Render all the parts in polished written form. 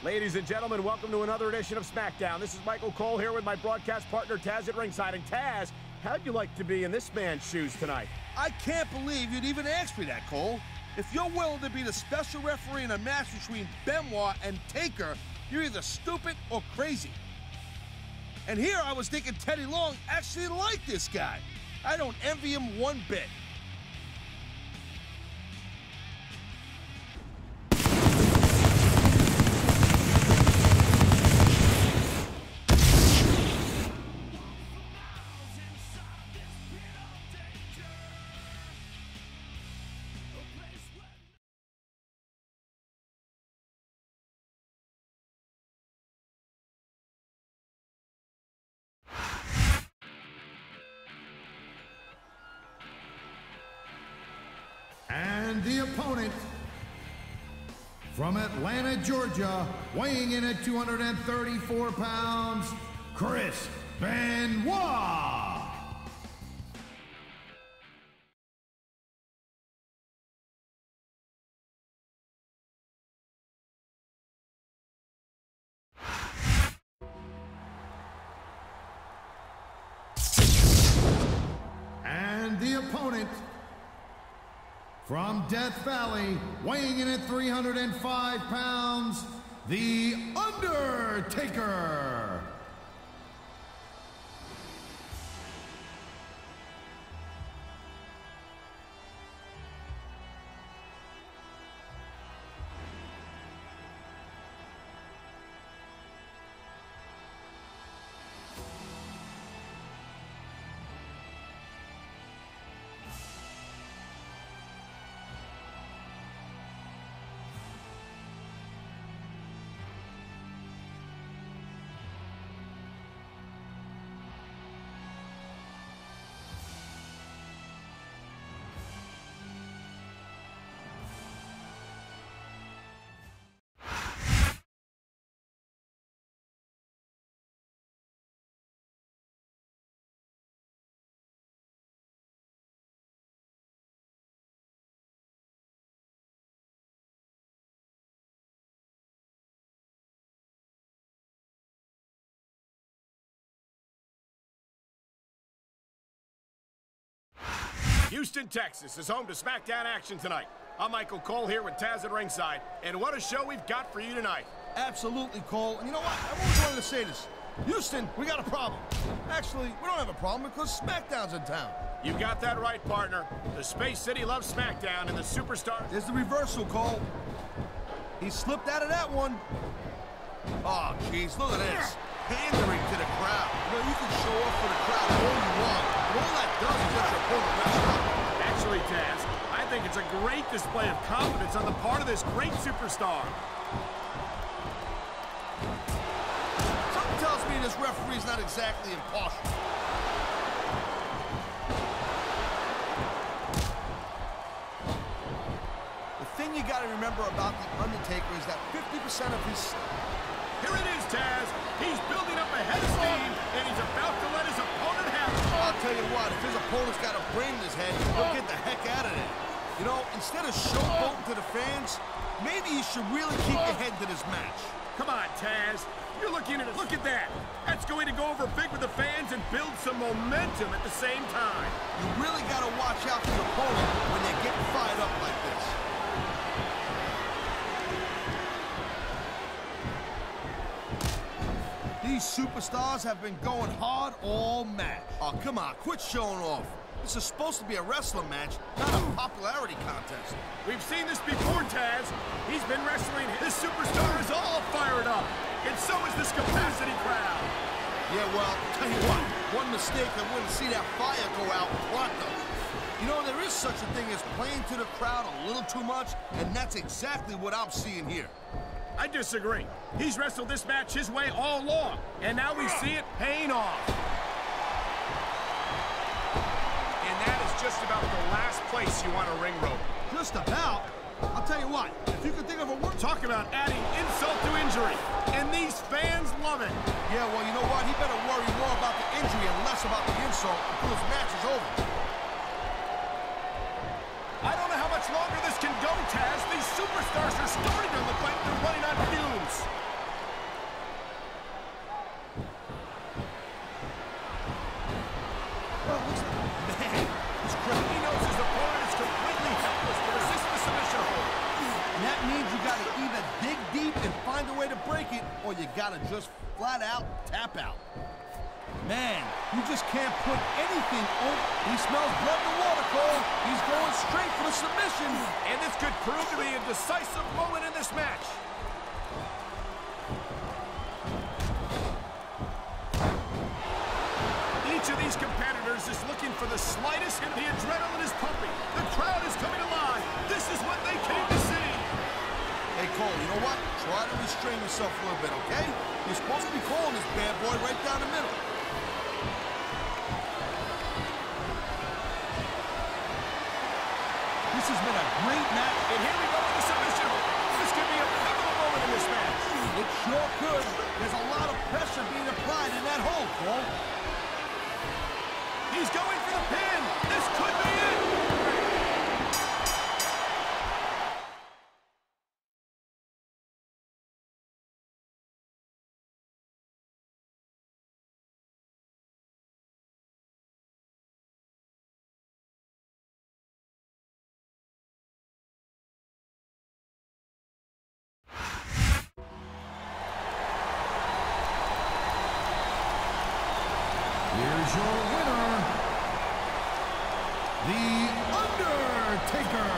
Ladies and gentlemen, welcome to another edition of Smackdown. This is Michael Cole here with my broadcast partner Taz at ringside. And Taz, how'd you like to be in this man's shoes tonight? I can't believe you'd even ask me that, Cole. If you're willing to be the special referee in a match between Benoit and Taker, you're either stupid or crazy. And here I was thinking Teddy Long actually liked this guy. I don't envy him one bit. And the opponent, from Atlanta, Georgia, weighing in at 234 pounds, Chris Benoit. And the opponent, from Death Valley, weighing in at 305 pounds, The Undertaker. Houston, Texas is home to Smackdown action tonight. I'm Michael Cole here with Taz at ringside, and what a show we've got for you tonight. Absolutely, Cole. And you know what? I've always wanted to say this. Houston, we got a problem. Actually, we don't have a problem because SmackDown's in town. You got that right, partner. The Space City loves SmackDown, and the superstar... There's the reversal, Cole. He slipped out of that one. Oh, jeez, look at this. Pandering to the crowd. You know, you can show off for the crowd all you want, but all that does is let your opponent mess up. Actually, Taz, I think it's a great display of confidence on the part of this great superstar. Something tells me this referee's not exactly impartial. The thing you gotta remember about The Undertaker is that 50% of his... Here it is, Taz. He's building up a head of steam, and he's about to let his opponent have it. I'll tell you what, if his opponent's got a brain in his head, he'll get the heck out of there. You know, instead of showboating to the fans, maybe you should really keep your head to this match. Come on, Taz. You're looking at it. Look at that. That's going to go over big with the fans and build some momentum at the same time. You really got to watch out for your opponent when they're getting fired up like this. These superstars have been going hard all match. Oh, come on, quit showing off. This is supposed to be a wrestling match, not a popularity contest. We've seen this before, Taz. He's been wrestling. This superstar is all fired up. And so is this capacity crowd. Yeah, well, tell you what, one mistake I wouldn't see that fire go out pronto. You know, there is such a thing as playing to the crowd a little too much, and that's exactly what I'm seeing here. I disagree. He's wrestled this match his way all along, and now we see it paying off. And that is just about the last place you want a ring rope. Just about? I'll tell you what, if you could think of a word... Talk about adding insult to injury, and these fans love it. Yeah, well, you know what? He better worry more about the injury and less about the insult until his match is over. I don't know how much longer this can go, Taz. These superstars are starting to look like they're running on fumes. you gotta just flat out tap out. Man, you just can't put anything over. He smells blood in the water, Cole. He's going straight for the submission. And this could prove to be a decisive moment in this match. Each of these competitors is looking for the slightest, and the adrenaline is pumping. The crowd is coming alive. This is what they came to see. Hey, Cole, you know what? Try to restrain yourself a little bit, okay? You're supposed to be calling this bad boy right down the middle. This has been a great match. And here we go with the submission. This could be a pivotal moment in this match. It sure could. There's a lot of pressure being applied in that hold, Cole. He's going for the pin. This could be it. Here's your winner, The Undertaker.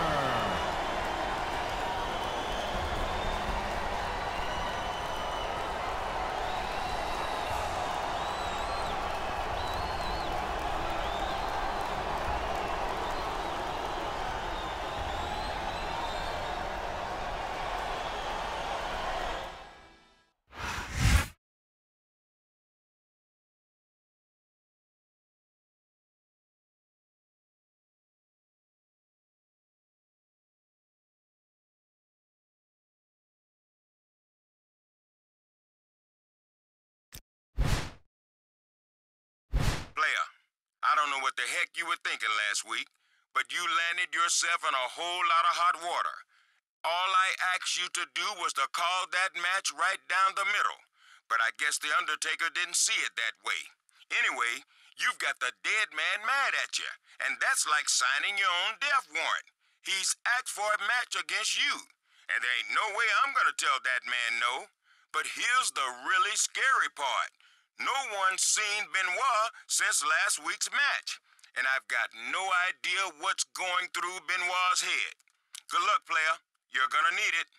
I don't know what the heck you were thinking last week, but you landed yourself in a whole lot of hot water. All I asked you to do was to call that match right down the middle, but I guess the Undertaker didn't see it that way. Anyway, you've got the dead man mad at you, and that's like signing your own death warrant. He's asked for a match against you, and there ain't no way I'm gonna tell that man no. But here's the really scary part. No one's seen Benoit since last week's match, and I've got no idea what's going through Benoit's head. Good luck, player. You're gonna need it.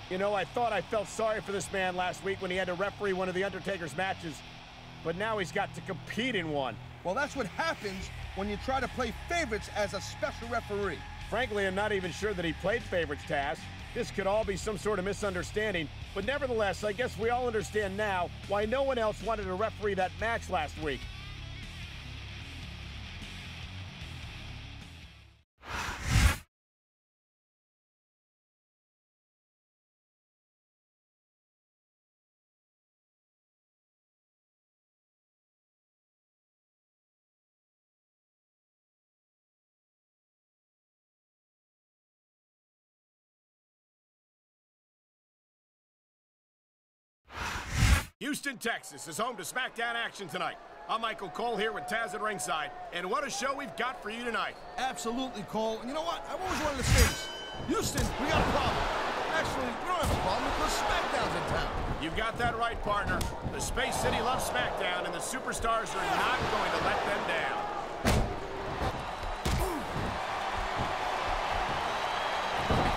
You know, I thought I felt sorry for this man last week when he had to referee one of The Undertaker's matches, but now he's got to compete in one. Well, that's what happens when you try to play favorites as a special referee. Frankly, I'm not even sure that he played favorites, Taz. This could all be some sort of misunderstanding, but nevertheless, I guess we all understand now why no one else wanted to referee that match last week. Houston, Texas is home to Smackdown action tonight. I'm Michael Cole here with Taz at ringside, and what a show we've got for you tonight. Absolutely, Cole. And you know what? I've always wanted to say this. Houston, we got a problem. Actually, we don't have a problem because Smackdown's in town. You've got that right, partner. The Space City loves Smackdown, and the Superstars are not going to let them down.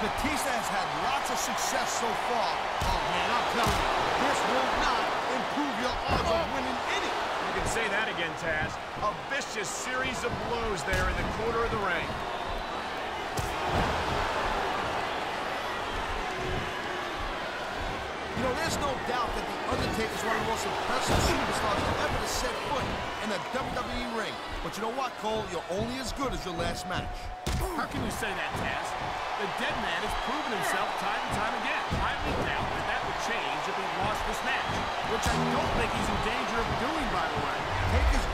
Batista has had lots of success so far. Oh, man, I'm telling you, this will not improve your odds of winning any. You can say that again, Taz. A vicious series of blows there in the corner of the ring. You know, there's no doubt that The Undertaker is one of the most impressive superstars ever to set foot in a WWE ring. But you know what, Cole? You're only as good as your last match. How can you say that, Taz? The dead man has proven himself time and time again. I highly doubt that would change if he lost this match, which I don't think he's in danger of doing, by the way.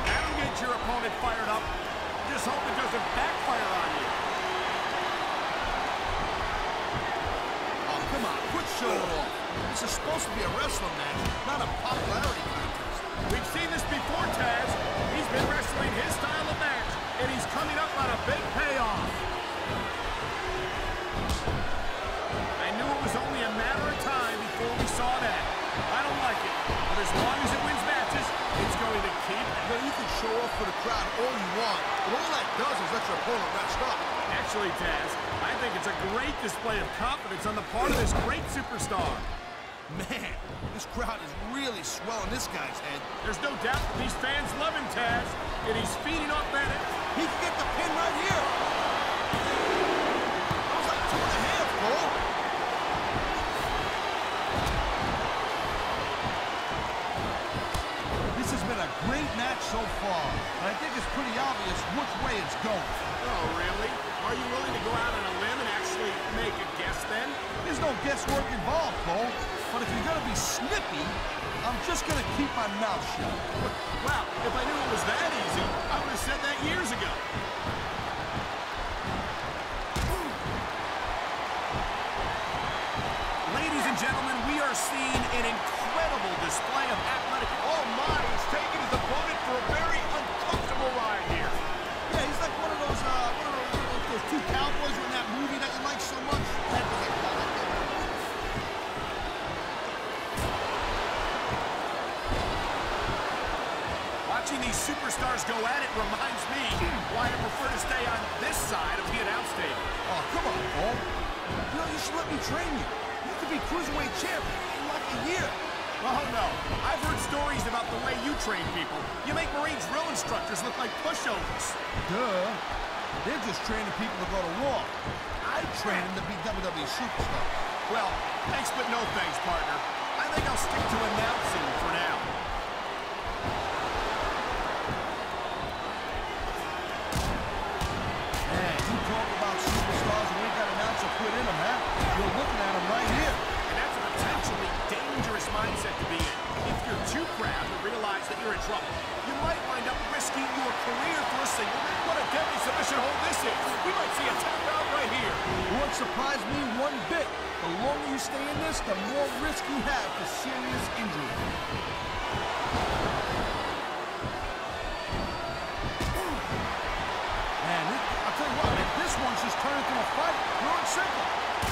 That'll get your opponent fired up. Just hope it doesn't backfire on you. Oh, come on, quit showing off. This is supposed to be a wrestling match, not a popularity contest. We've seen this before, Taz. He's been wrestling his style of match, and he's coming up on a big payoff. I knew it was only a matter of time before we saw that. I don't like it, but as long as it wins matches, it's going to keep. You know, you can show off for the crowd all you want, but all that does is let your opponent rest up. Actually, Taz, I think it's a great display of confidence on the part of this great superstar. Man, this crowd is really swelling this guy's head. There's no doubt that these fans love him, Taz, and he's feeding off that. He can get the pin right here. That was like 2.5, Cole. This has been a great match so far, but I think it's pretty obvious which way it's going. Oh, really? Are you willing to go out on a limb and actually make a guess then? There's no guesswork involved, Cole. But if you're going to be snippy, I'm just going to keep my mouth shut. Wow, if I knew it was that easy, I would have said that years ago. Ladies and gentlemen, we are seeing an incredible display of athletic. Oh my, he's taking his opponent for a very uncomfortable ride here. Yeah, he's like one of those two cowboys in that movie that you like so much. That was it. Watching these superstars go at it reminds me why I prefer to stay on this side of the announce table. Oh, come on, Cole. You know, you should let me train you. You could be cruiserweight champ in like a year. Oh, no. I've heard stories about the way you train people. You make Marine drill instructors look like pushovers. Duh. They're just training people to go to war. I train them to be WWE superstars. Well, thanks but no thanks, partner. I think I'll stick to announcing for now. You're looking at him right here. And that's a potentially dangerous mindset to be in. If you're too proud to realize that you're in trouble, you might wind up risking your career for a single. What a deadly submission hold this is. We might see a tap out right here. It won't surprise me one bit. The longer you stay in this, the more risk you have for serious injury. Man, I'll tell you what, man, this one's just turned into a fight. Pure and simple.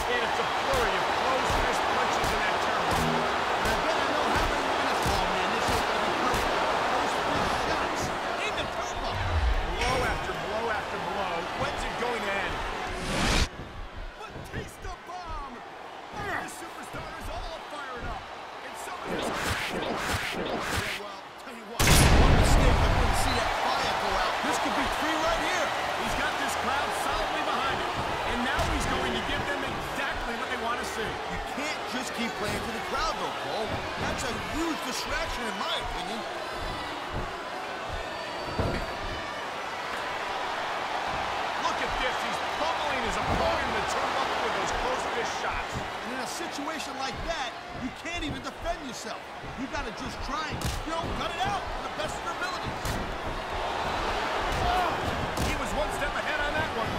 And it's a flurry of close fist punches in that turn. And I bet I know how many minutes. Oh, man, this ain't gonna be perfect. Close fist shots in the turnbuckle. Blow after blow after blow. When's it going to end? Batista bomb! The superstar is all fired up. And so is well, tell you what, one mistake, I wouldn't see that fire go out. This could be 3 right here. He's got this crowd solidly behind him. And now he's going to give them exactly what they want to see. You can't just keep playing to the crowd, though, Cole. That's a huge distraction, in my opinion. Look at this. He's pummeling his opponent in the turnbuckle with those close fist shots. And in a situation like that, you can't even defend yourself. You got to just try and, cut it out to the best of your abilities. Oh, he was one step ahead on that one.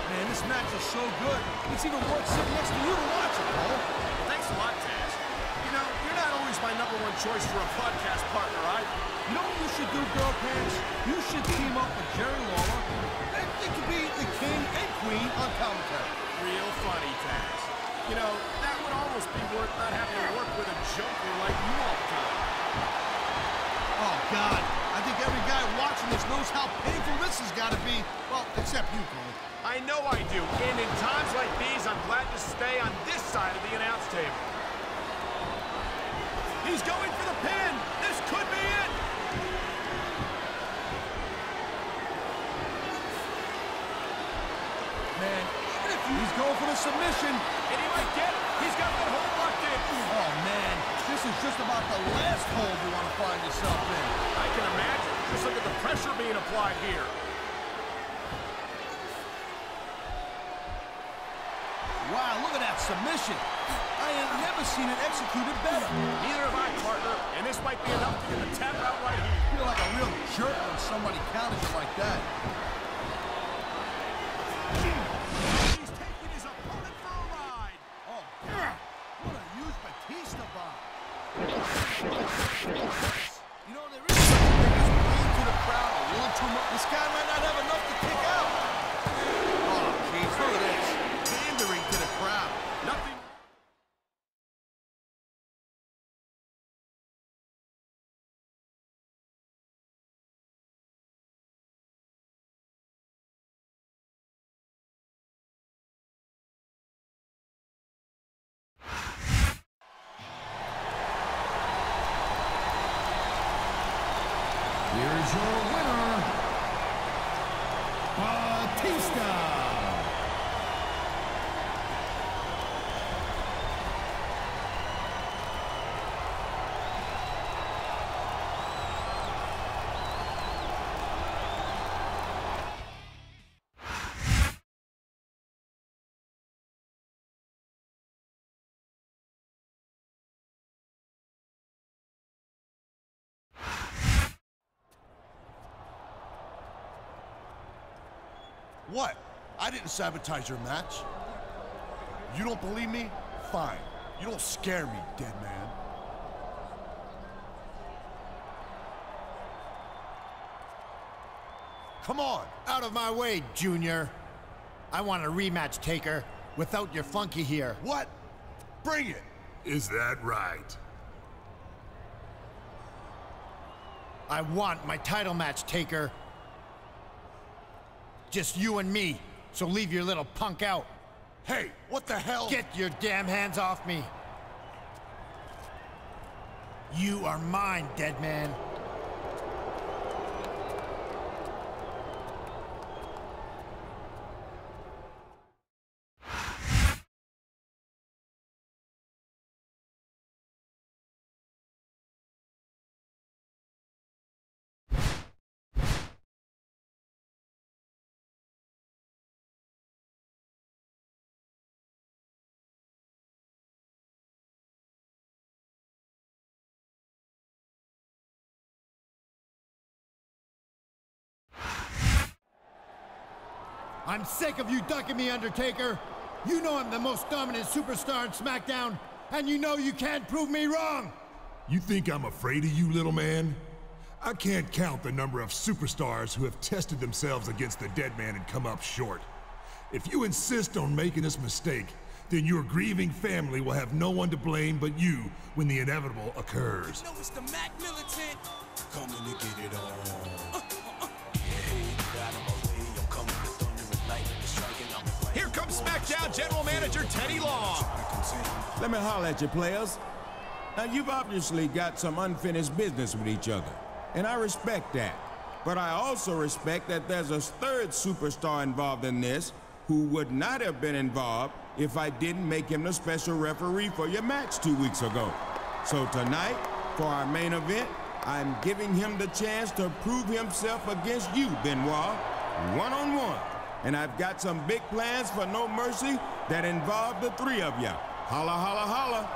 Man, this match is so good. It's even worth sitting next to you to watch it, Cole. Thanks a lot, Taz. You know, you're not always my #1 choice for a podcast partner, either. You know what you should do, Girl Pants? You should team up with Jerry Lawler. They could be the king and queen on commentary. Real funny, Taz. You know, that would almost be worth not having to work with a joker like you all the time. Oh, God. I think every guy watching this knows how painful this has got to be. Well, except you, Cole. I know I do, and in times like these, I'm glad to stay on this side of the announce table. He's going for the pin! This could be it! Man, even if he's going for the submission. And he might get it! He's got that hold locked in! Oh, man, this is just about the last hold you want to find yourself in. I can imagine. Just look at the pressure being applied here. Wow, look at that submission. I have never seen it executed better. Neither have I, partner, and this might be enough to get the tap out right here. You feel like a real jerk when somebody counters you like that. He's taking his opponent for a ride. Oh, what a huge Batista bomb. You know, there is such a thing as playing to the crowd a little too much. This guy might not have enough to kick out. Oh, jeez, look at this. Pandering to the crowd. Nothing. Here's your winner, Batista. What? I didn't sabotage your match. You don't believe me? Fine. You don't scare me, dead man. Come on. Out of my way, Junior. I want a rematch, Taker, without your flunky here. What? Bring it. Is that right? I want my title match, Taker. Just you and me, so leave your little punk out. Hey, what the hell? Get your damn hands off me. You are mine, dead man. I'm sick of you ducking me, Undertaker. You know I'm the most dominant superstar in SmackDown, and you know you can't prove me wrong. You think I'm afraid of you, little man? I can't count the number of superstars who have tested themselves against the dead man and come up short. If you insist on making this mistake, then your grieving family will have no one to blame but you when the inevitable occurs. No, it's the Mac Militant. Coming to get it on. Here comes SmackDown General Manager Teddy Long. Let me holler at you, players. Now, you've obviously got some unfinished business with each other, and I respect that. But I also respect that there's a third superstar involved in this who would not have been involved if I didn't make him the special referee for your match 2 weeks ago. So tonight, for our main event, I'm giving him the chance to prove himself against you, Benoit, one-on-one. And I've got some big plans for No Mercy that involve the three of you. Holla, holla, holla.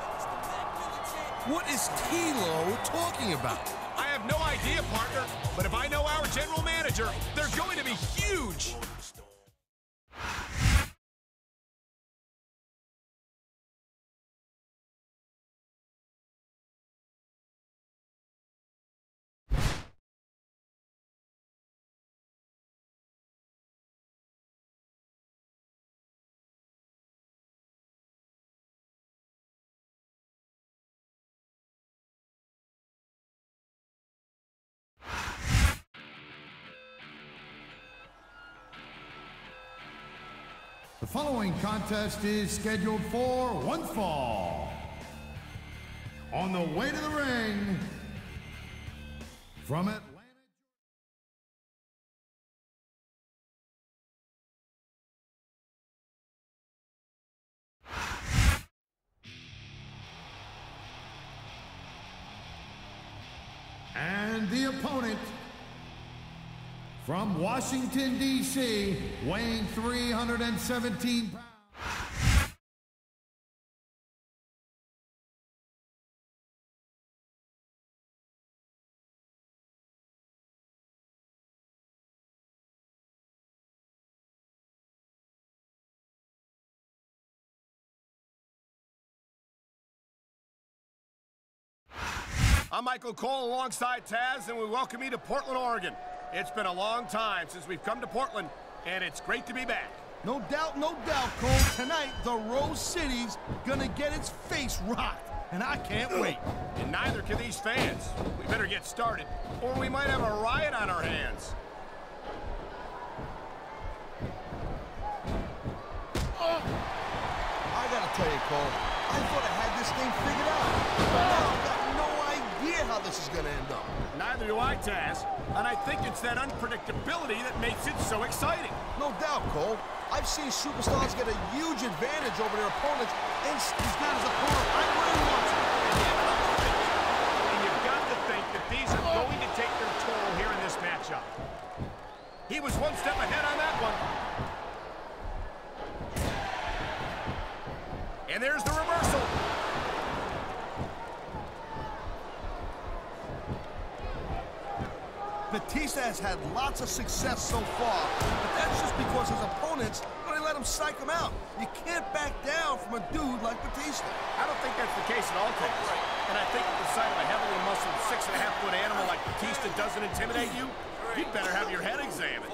What is T-Lo talking about? I have no idea, partner, but if I know our general manager, they're going to be huge. following contest is scheduled for one fall. On the way to the ring, from Atlanta. And the opponent, from Washington, D.C., weighing 317 pounds. I'm Michael Cole alongside Taz, and we welcome you to Portland, Oregon. It's been a long time since we've come to Portland, and it's great to be back. No doubt, Cole. Tonight, the Rose City's gonna get its face rocked, and I can't wait. And neither can these fans. We better get started, or we might have a riot on our hands. I gotta tell you, Cole, I thought I had this thing figured out. But now I've got no idea how this is gonna end up. Neither do I, Taz. And I think it's that unpredictability that makes it so exciting. No doubt, Cole. I've seen superstars get a huge advantage over their opponents, and he's got his opponent right where he wants him. And you've got to think that these are going to take their toll here in this matchup. He was one step ahead on that one. And there's the reversal. Batista has had lots of success so far, but that's just because his opponents really let him psych him out. You can't back down from a dude like Batista. I don't think that's the case at all, Taz. And I think with the sight of a heavily muscled 6.5-foot animal like Batista doesn't intimidate you, you'd better have your head examined.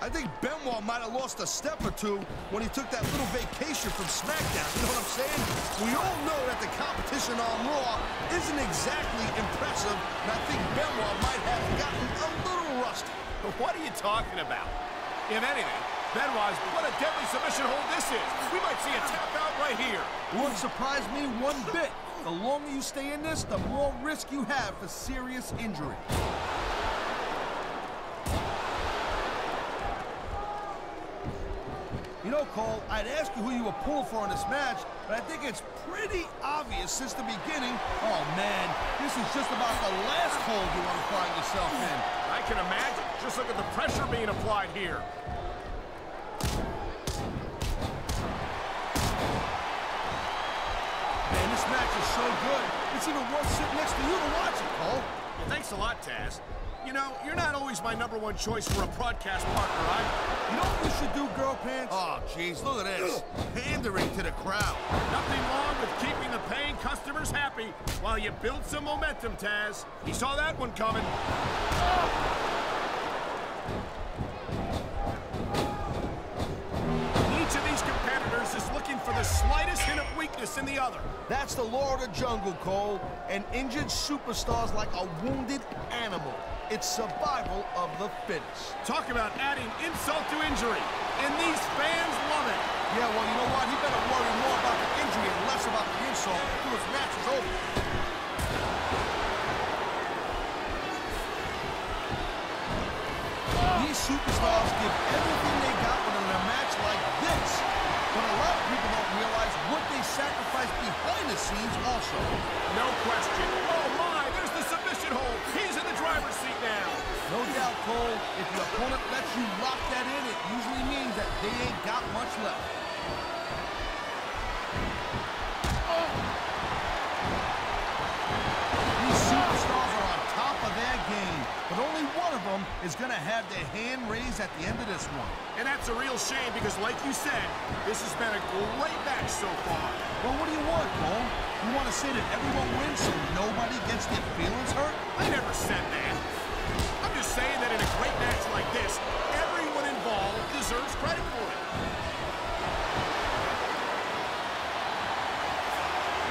I think Benoit might have lost a step or two when he took that little vacation from Smackdown. You know what I'm saying? We all know that the competition on Raw isn't exactly impressive, and I think Benoit might have gotten a little rusty. But what are you talking about? If anything, Benoit's what a deadly submission hold this is. We might see a tap out right here. Wouldn't surprise me one bit. The longer you stay in this, the more risk you have for serious injury. You know, Cole, I'd ask you who you were pulling for in this match, but I think it's pretty obvious since the beginning. Oh, man, this is just about the last hole you want to find yourself in. I can imagine. Just look at the pressure being applied here. Man, this match is so good. It's even worth sitting next to you to watch it, Cole. Well, thanks a lot, Taz. You know, you're not always my #1 choice for a broadcast partner, You know what we should do, girl pants? Oh, jeez, look at this. Pandering to the crowd. Nothing wrong with keeping the paying customers happy while you build some momentum, Taz. He saw that one coming. Each of these competitors is looking for the slightest hint of weakness in the other. That's the law of the jungle, Cole. An injured superstar's like a wounded animal. It's survival of the fittest. Talk about adding insult to injury. And these fans love it. Yeah, well, you know what? He better worry more about the injury and less about the insult until his match is over. These superstars give everything they got within a match like this. But a lot of people don't realize what they sacrifice behind the scenes also. No question. Oh, my, there's the submission hold. He's in the driver's seat now. No doubt, Cole, if your opponent lets you lock that in, it usually means that they ain't got much left. These superstars are on top of their game, but only one of them is going to have their hand raised at the end of this one. And that's a real shame because, like you said, this has been a great match so far. Well, what do you want, Cole? You want to say that everyone wins so nobody gets their feelings hurt? I never said that. I'm just saying that in a great match like this, everyone involved deserves credit for it.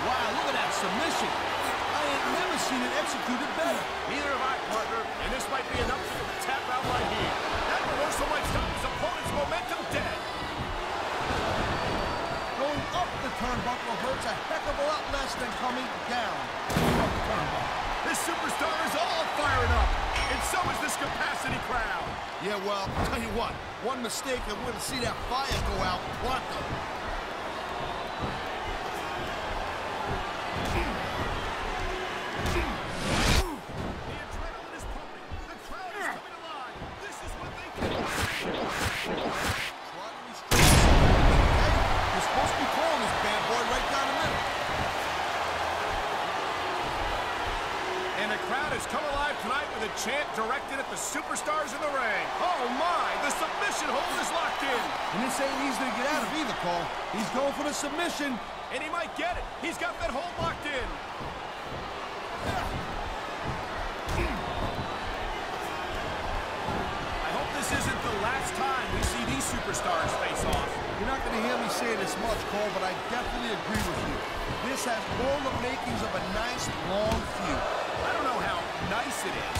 Wow, look at that submission. I ain't never seen it executed better. Neither have I, partner, and this might be enough for the tap out right here. That reversal might stop his opponent's momentum dead. Going up the turnbuckle hurts a heck of a lot less than coming down from the turnbuckle. This superstar is all fired up, and so is this capacity crowd. Yeah, well, tell you what, one mistake and we're going to see that fire go out pronto. Chant directed at the superstars in the ring. Oh my, the submission hold is locked in. And this ain't easy to get out of either, Cole. He's going for the submission. And he might get it. He's got that hold locked in. I hope this isn't the last time we see these superstars face off. You're not going to hear me say this much, Cole, but I definitely agree with you. This has all the makings of a nice, long feud. I don't know how nice it is,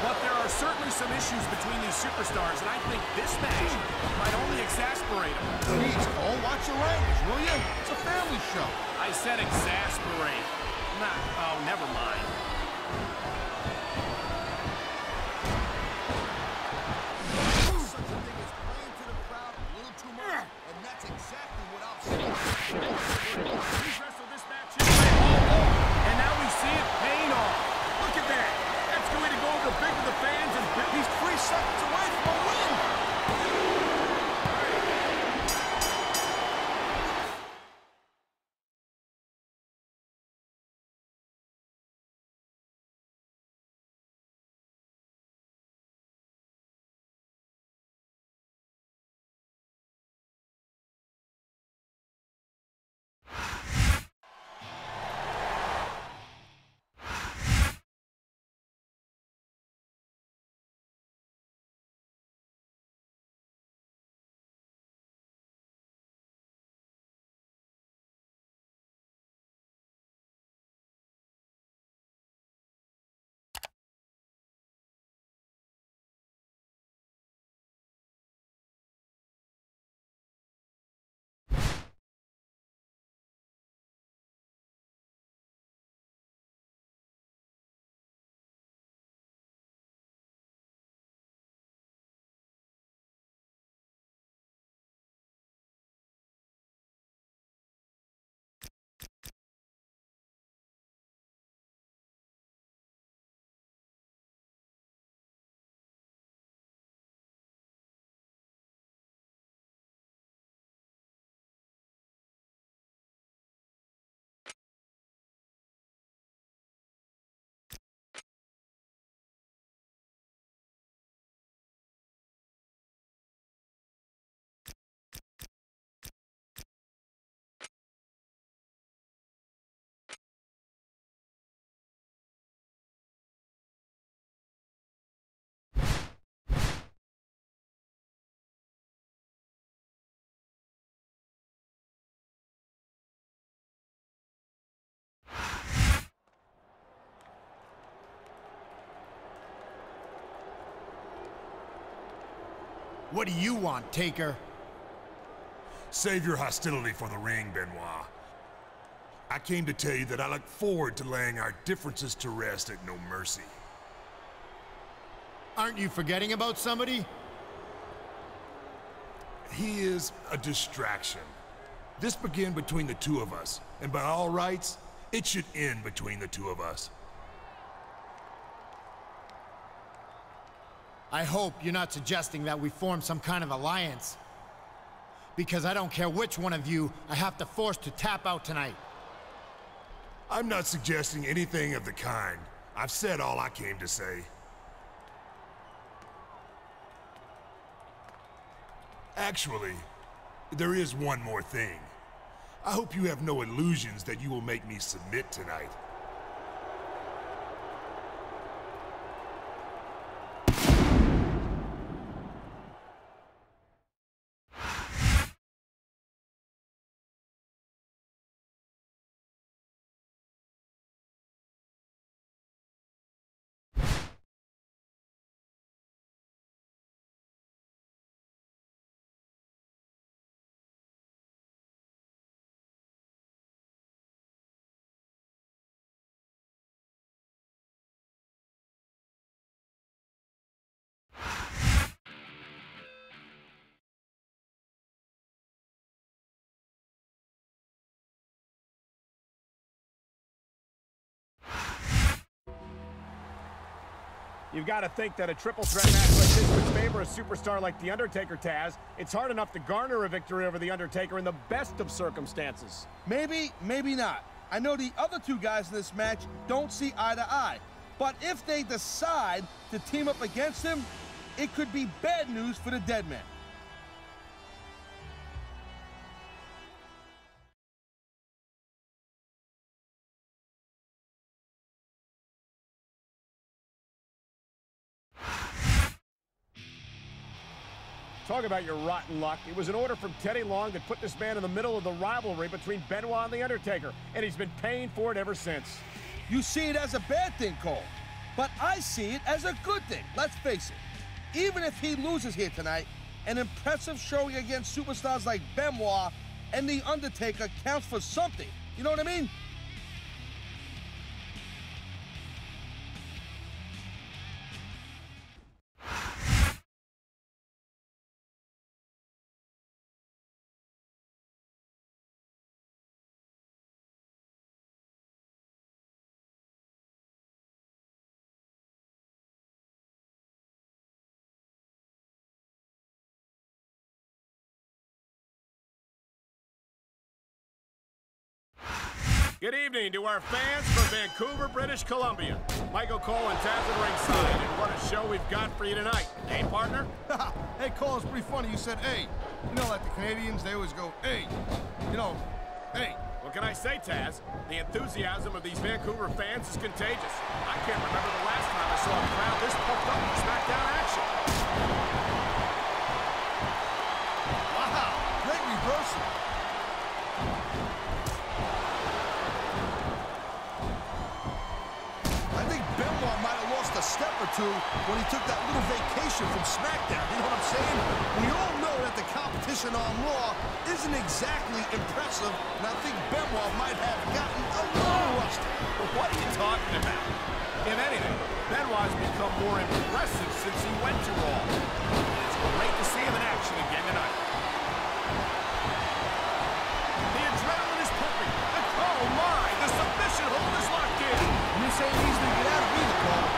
but there are certainly some issues between these superstars, and I think this match might only exasperate them. Please, Cole, watch your language, will you? It's a family show. I said exasperate. Nah, oh, never mind. Such a thing as playing to the crowd a little too much, and that's exactly what I'm saying. He's wrestled this match his way all along, and now we see it paying off. Look at that. That's going to go over big to the fans, and he's 3 seconds away from a win. What do you want, Taker? Save your hostility for the ring, Benoit. I came to tell you that I look forward to laying our differences to rest at No Mercy. Aren't you forgetting about somebody? He is a distraction. This began between the two of us, and by all rights, it should end between the two of us. I hope you're not suggesting that we form some kind of alliance. Because I don't care which one of you I have to force to tap out tonight. I'm not suggesting anything of the kind. I've said all I came to say. Actually, there is one more thing. I hope you have no illusions that you will make me submit tonight. You've got to think that a triple threat match like this would favor a superstar like The Undertaker, Taz. It's hard enough to garner a victory over The Undertaker in the best of circumstances. Maybe, maybe not. I know the other two guys in this match don't see eye to eye. But if they decide to team up against him, it could be bad news for the Dead Man. Talk about your rotten luck. It was an order from Teddy Long that put this man in the middle of the rivalry between Benoit and The Undertaker, and he's been paying for it ever since. You see it as a bad thing, Cole, but I see it as a good thing. Let's face it. Even if he loses here tonight, an impressive showing against superstars like Benoit and The Undertaker counts for something. You know what I mean? Good evening to our fans from Vancouver, British Columbia. Michael Cole and Taz at ringside, and what a show we've got for you tonight. Hey, partner? Hey, Cole, it's pretty funny you said, hey. You know, like the Canadians, they always go, hey. You know, hey. What can I say, Taz? The enthusiasm of these Vancouver fans is contagious. I can't remember the last time I saw a crowd this pumped up in Smackdown action. Wow, great reversal. Step or two when he took that little vacation from Smackdown. You know what I'm saying? We all know that the competition on Raw isn't exactly impressive, and I think Benoit might have gotten a little rusty. But what are you talking about? If anything, Benoit's become more impressive since he went to Raw. It's great to see him in action again tonight. The adrenaline is pumping. Oh my! The submission hold is locked in. You say it easily get out of me, Cole.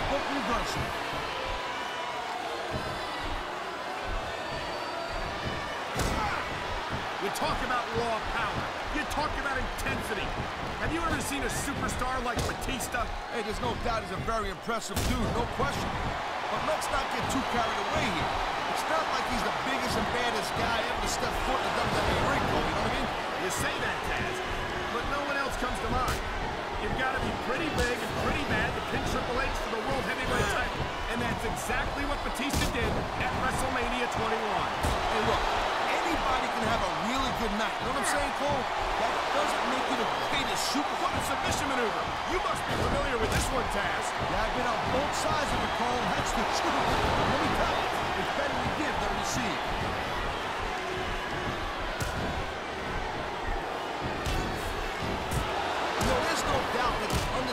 Reversal. You talk about raw power. You talk about intensity. Have you ever seen a superstar like Batista? Hey, there's no doubt he's a very impressive dude, no question. But let's not get too carried away here. It's not like he's the biggest and baddest guy ever to step foot in the WWE ring, Cole, you know what I mean? You say that, Taz, but no one else comes to mind. You've got to be pretty big and pretty bad to pin Triple H for the World Heavyweight title. And that's exactly what Batista did at WrestleMania 21. Hey, look, anybody can have a really good night. You know what I'm saying, Cole? That doesn't make you the greatest super. What a submission maneuver. You must be familiar with this one, Taz. Yeah, I've been on both sides of it, Cole. That's the truth. Let me tell you, it's better to give than receive.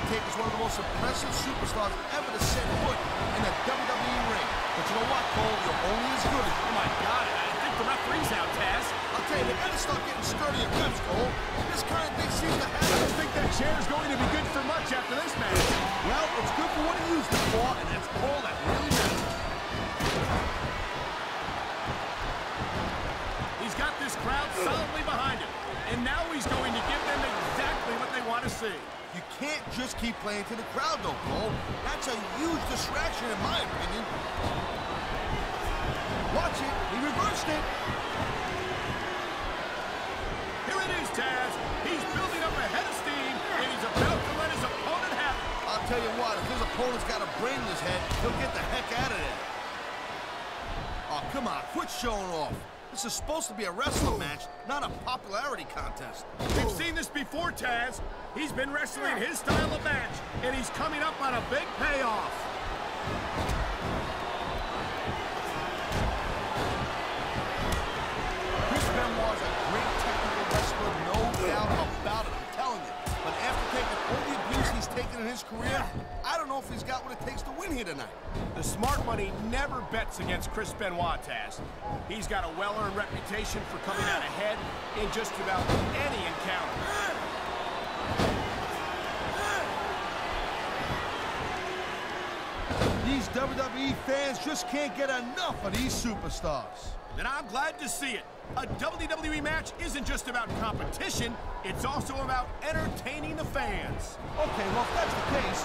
Is one of the most impressive superstars ever to set foot in a WWE ring. But you know what, Cole? You're only as good as... Oh, my God. I think the referee's out, Taz. I'll tell you, they better start getting sturdier guns, Cole. This kind of thing seems to happen. I don't think that chair's going to be good for much after this match. Well, it's good for what he used it for, and that's all that really matters. He's got this crowd solidly behind him. And now he's going to give them exactly what they want to see. You can't just keep playing to the crowd, though, Cole. That's a huge distraction, in my opinion. Watch it. He reversed it. Here it is, Taz. He's building up a head of steam, and he's about to let his opponent have it. I'll tell you what, if his opponent's got a brain in his head, he'll get the heck out of there. Oh, come on. Quit showing off. This is supposed to be a wrestling match, not a popularity contest. We've seen this before, Taz. He's been wrestling his style of match, and he's coming up on a big payoff. Chris Benoit's a great technical wrestler, no doubt about it, I'm telling you. But after taking all the abuse he's taken in his career, I don't know if he's got what it takes to win here tonight. The smart money never bets against Chris Benoit, Taz. He's got a well-earned reputation for coming out ahead in just about any encounter. These WWE fans just can't get enough of these superstars. And I'm glad to see it. A WWE match isn't just about competition, it's also about entertaining the fans. Okay, well, if that's the case,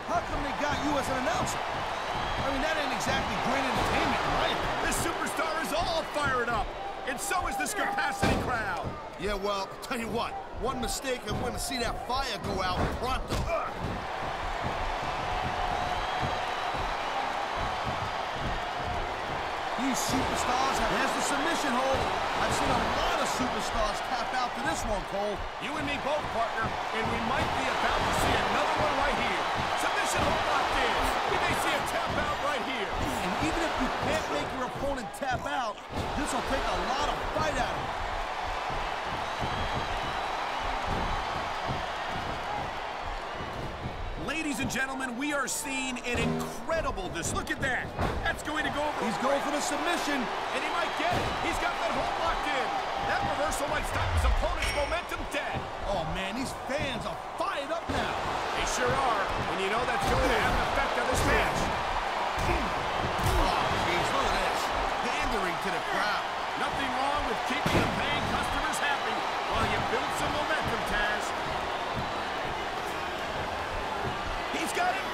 how come they got you as an announcer? I mean, that ain't exactly great entertainment, right? This superstar is all fired up, and so is this capacity crowd. Yeah, well, tell you what, one mistake and we're gonna see that fire go out pronto. These superstars have... There's the submission hold. I've seen a lot of superstars tap out to this one, Cole. You and me both, partner, and we might be about to see another one right here. Submission hold locked in. We may see a tap out right here. And even if you can't make your opponent tap out, this will take a lot of fight out of him. Ladies and gentlemen, we are seeing an incredible Look at that. That's going to go over. He's going for the submission. And he might get it. He's got that hold locked in. That reversal might stop his opponent's momentum dead. Oh, man, these fans are fired up now. They sure are. And you know that's going to have an effect on this match. Oh, jeez, look at this. Pandering to the crowd. Nothing wrong with keeping the paying customers happy while you build some momentum, Taz. He's got him